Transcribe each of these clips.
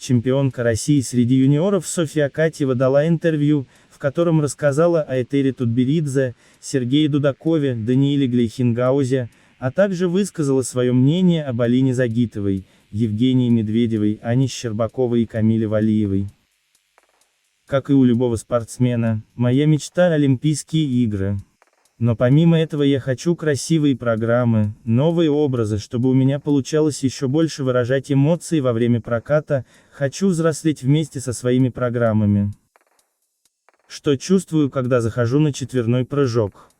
чемпионка России среди юниоров Софья Акатьева дала интервью, в котором рассказала о Этере Тутберидзе, Сергее Дудакове, Данииле Глейхенгаузе, а также высказала свое мнение об Алине Загитовой, Евгении Медведевой, Ане Щербаковой и Камиле Валиевой. Как и у любого спортсмена, моя мечта – Олимпийские игры. Но помимо этого я хочу красивые программы, новые образы, чтобы у меня получалось еще больше выражать эмоции во время проката, хочу взрослеть вместе со своими программами. Что чувствую, когда захожу на четверной прыжок?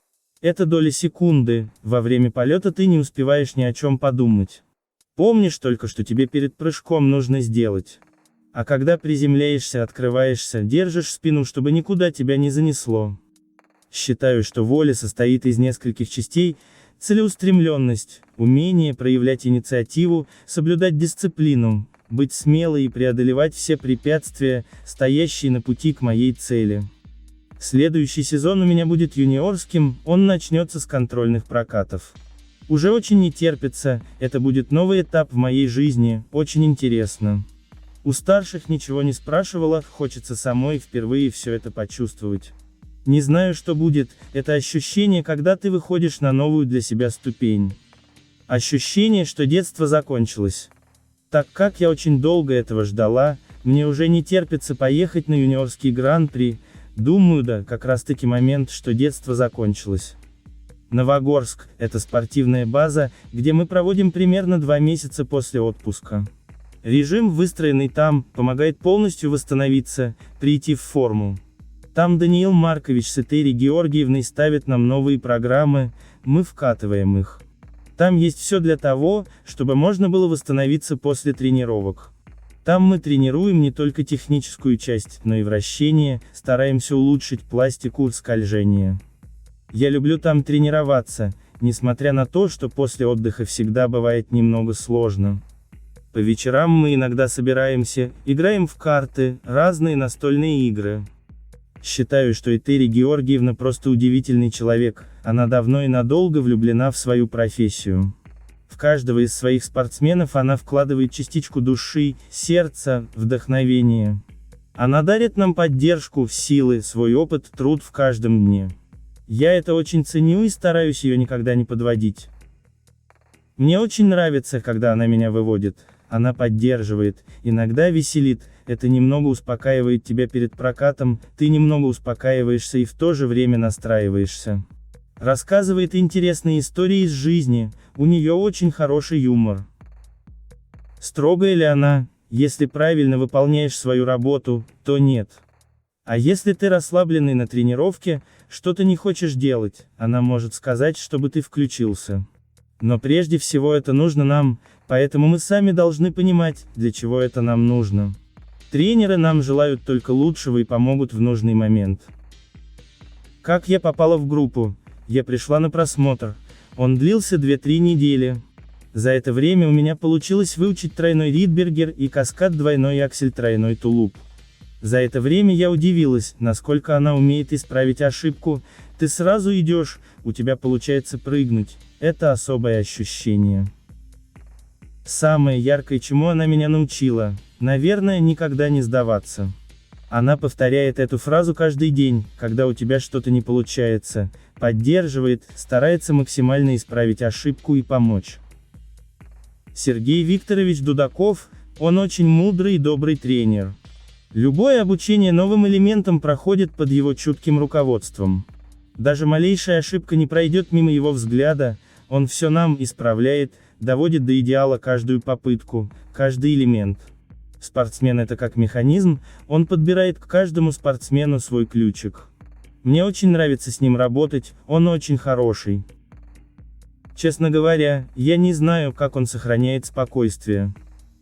Это доли секунды, во время полета ты не успеваешь ни о чем подумать. Помнишь только, что тебе перед прыжком нужно сделать. А когда приземляешься, открываешься, держишь спину, чтобы никуда тебя не занесло. Считаю, что воля состоит из нескольких частей: целеустремленность, умение проявлять инициативу, соблюдать дисциплину, быть смелой и преодолевать все препятствия, стоящие на пути к моей цели. Следующий сезон у меня будет юниорским, он начнется с контрольных прокатов. Уже очень не терпится, это будет новый этап в моей жизни, очень интересно. У старших ничего не спрашивала, хочется самой впервые все это почувствовать. Не знаю, что будет, это ощущение, когда ты выходишь на новую для себя ступень. Ощущение, что детство закончилось. Так как я очень долго этого ждала, мне уже не терпится поехать на юниорский гран-при, думаю, да, как раз таки момент, что детство закончилось. Новогорск – это спортивная база, где мы проводим примерно 2 месяца после отпуска. Режим, выстроенный там, помогает полностью восстановиться, прийти в форму. Там Даниил Маркович с Этерой Георгиевной ставят нам новые программы, мы вкатываем их. Там есть все для того, чтобы можно было восстановиться после тренировок. Там мы тренируем не только техническую часть, но и вращение, стараемся улучшить пластику, скольжение. Я люблю там тренироваться, несмотря на то, что после отдыха всегда бывает немного сложно. По вечерам мы иногда собираемся, играем в карты, разные настольные игры. Считаю, что Этери Георгиевна просто удивительный человек, она давно и надолго влюблена в свою профессию. В каждого из своих спортсменов она вкладывает частичку души, сердца, вдохновения. Она дарит нам поддержку, силы, свой опыт, труд в каждом дне. Я это очень ценю и стараюсь ее никогда не подводить. Мне очень нравится, когда она меня выводит, она поддерживает, иногда веселит, это немного успокаивает тебя перед прокатом, ты немного успокаиваешься и в то же время настраиваешься. Рассказывает интересные истории из жизни, у нее очень хороший юмор. Строгая ли она? Если правильно выполняешь свою работу, то нет. А если ты расслабленный на тренировке, что-то не хочешь делать, она может сказать, чтобы ты включился. Но прежде всего это нужно нам, поэтому мы сами должны понимать, для чего это нам нужно. Тренеры нам желают только лучшего и помогут в нужный момент. Как я попала в группу? Я пришла на просмотр. Он длился 2-3 недели. За это время у меня получилось выучить тройной Ридбергер и каскад двойной аксель тройной тулуп. За это время я удивилась, насколько она умеет исправить ошибку. Ты сразу идешь, у тебя получается прыгнуть. Это особое ощущение. Самое яркое, чему она меня научила, наверное, никогда не сдаваться. Она повторяет эту фразу каждый день, когда у тебя что-то не получается, поддерживает, старается максимально исправить ошибку и помочь. Сергей Викторович Дудаков, он очень мудрый и добрый тренер. Любое обучение новым элементам проходит под его чутким руководством. Даже малейшая ошибка не пройдет мимо его взгляда, он все нам исправляет, доводит до идеала каждую попытку, каждый элемент. Спортсмен — это как механизм, он подбирает к каждому спортсмену свой ключик. Мне очень нравится с ним работать, он очень хороший. Честно говоря, я не знаю, как он сохраняет спокойствие.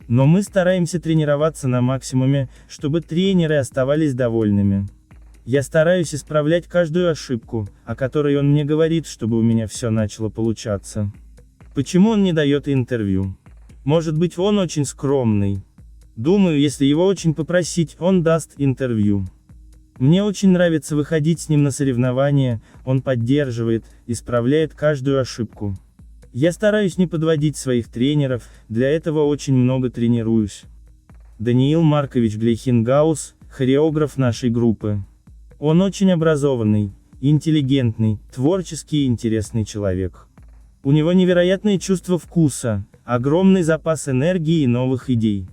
Но мы стараемся тренироваться на максимуме, чтобы тренеры оставались довольными. Я стараюсь исправлять каждую ошибку, о которой он мне говорит, чтобы у меня все начало получаться. Почему он не дает интервью? Может быть, он очень скромный. Думаю, если его очень попросить, он даст интервью. Мне очень нравится выходить с ним на соревнования, он поддерживает, исправляет каждую ошибку. Я стараюсь не подводить своих тренеров, для этого очень много тренируюсь. Даниил Маркович Глейхенгаус, хореограф нашей группы. Он очень образованный, интеллигентный, творческий и интересный человек. У него невероятное чувство вкуса, огромный запас энергии и новых идей.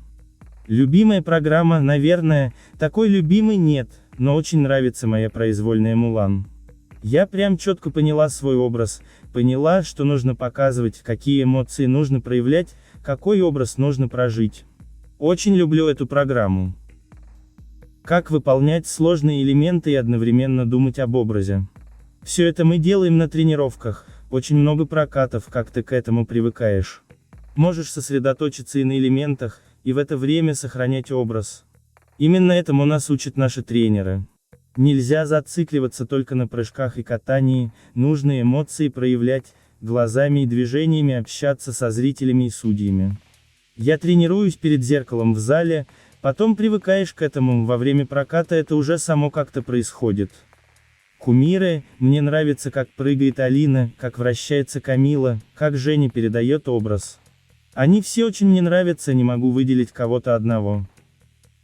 Любимая программа, наверное, такой любимой нет, но очень нравится моя произвольная «Мулан». Я прям четко поняла свой образ, поняла, что нужно показывать, какие эмоции нужно проявлять, какой образ нужно прожить. Очень люблю эту программу. Как выполнять сложные элементы и одновременно думать об образе. Все это мы делаем на тренировках, очень много прокатов, как ты к этому привыкаешь. Можешь сосредоточиться и на элементах, и в это время сохранять образ. Именно этому нас учат наши тренеры. Нельзя зацикливаться только на прыжках и катании, нужно эмоции проявлять, глазами и движениями общаться со зрителями и судьями. Я тренируюсь перед зеркалом в зале, потом привыкаешь к этому, во время проката это уже само как-то происходит. Кумиры, мне нравится, как прыгает Алина, как вращается Камила, как Женя передает образ. Они все очень мне нравятся, не могу выделить кого-то одного.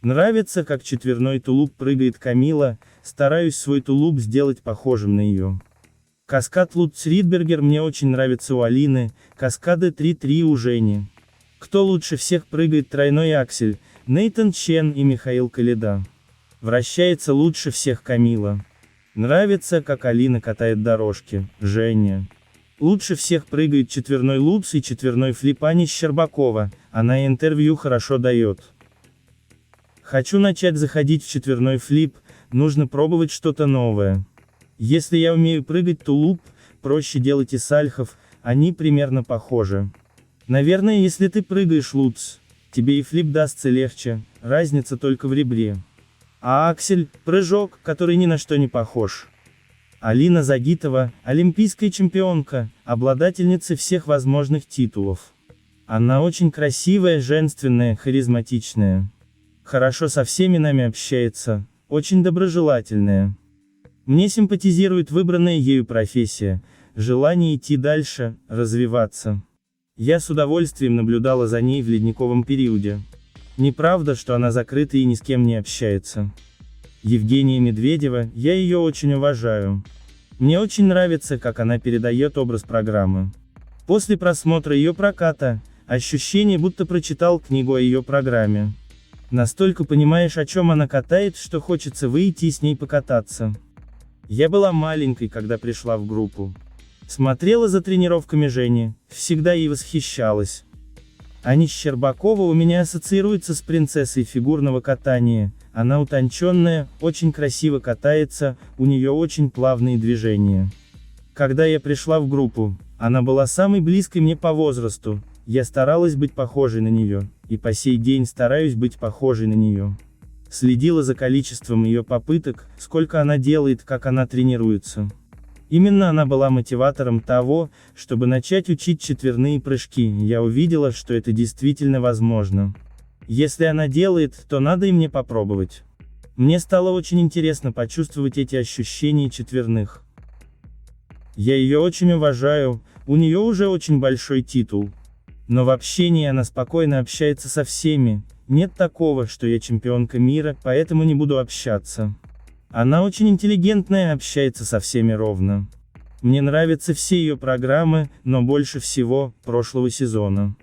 Нравится, как четверной тулуп прыгает Камила, стараюсь свой тулуп сделать похожим на ее. Каскад Лутц Ридбергер мне очень нравится у Алины, каскады 3-3 у Жени. Кто лучше всех прыгает тройной аксель, Нейтан Чен и Михаил Каледа. Вращается лучше всех Камила. Нравится, как Алина катает дорожки, Женя. Лучше всех прыгает четверной лупс и четверной флип Аня Щербакова, она интервью хорошо дает. Хочу начать заходить в четверной флип, нужно пробовать что-то новое. Если я умею прыгать тулуп, проще делать и сальхов, они примерно похожи. Наверное, если ты прыгаешь лутс, тебе и флип дастся легче, разница только в ребре. А аксель – прыжок, который ни на что не похож. Алина Загитова – олимпийская чемпионка, обладательница всех возможных титулов. Она очень красивая, женственная, харизматичная. Хорошо со всеми нами общается, очень доброжелательная. Мне симпатизирует выбранная ею профессия, желание идти дальше, развиваться. Я с удовольствием наблюдала за ней в ледниковом периоде. Неправда, что она закрыта и ни с кем не общается. Евгения Медведева, я ее очень уважаю. Мне очень нравится, как она передает образ программы. После просмотра ее проката, ощущение, будто прочитал книгу о ее программе. Настолько понимаешь, о чем она катает, что хочется выйти и с ней покататься. Я была маленькой, когда пришла в группу. Смотрела за тренировками Жени, всегда ей восхищалась. Аня Щербакова у меня ассоциируется с принцессой фигурного катания, она утонченная, очень красиво катается, у нее очень плавные движения. Когда я пришла в группу, она была самой близкой мне по возрасту, я старалась быть похожей на нее, и по сей день стараюсь быть похожей на нее. Следила за количеством ее попыток, сколько она делает, как она тренируется. Именно она была мотиватором того, чтобы начать учить четверные прыжки, я увидела, что это действительно возможно. Если она делает, то надо и мне попробовать. Мне стало очень интересно почувствовать эти ощущения четверных. Я ее очень уважаю, у нее уже очень большой титул. Но в общении она спокойно общается со всеми, нет такого, что я чемпионка мира, поэтому не буду общаться. Она очень интеллигентная, общается со всеми ровно. Мне нравятся все ее программы, но больше всего, прошлого сезона.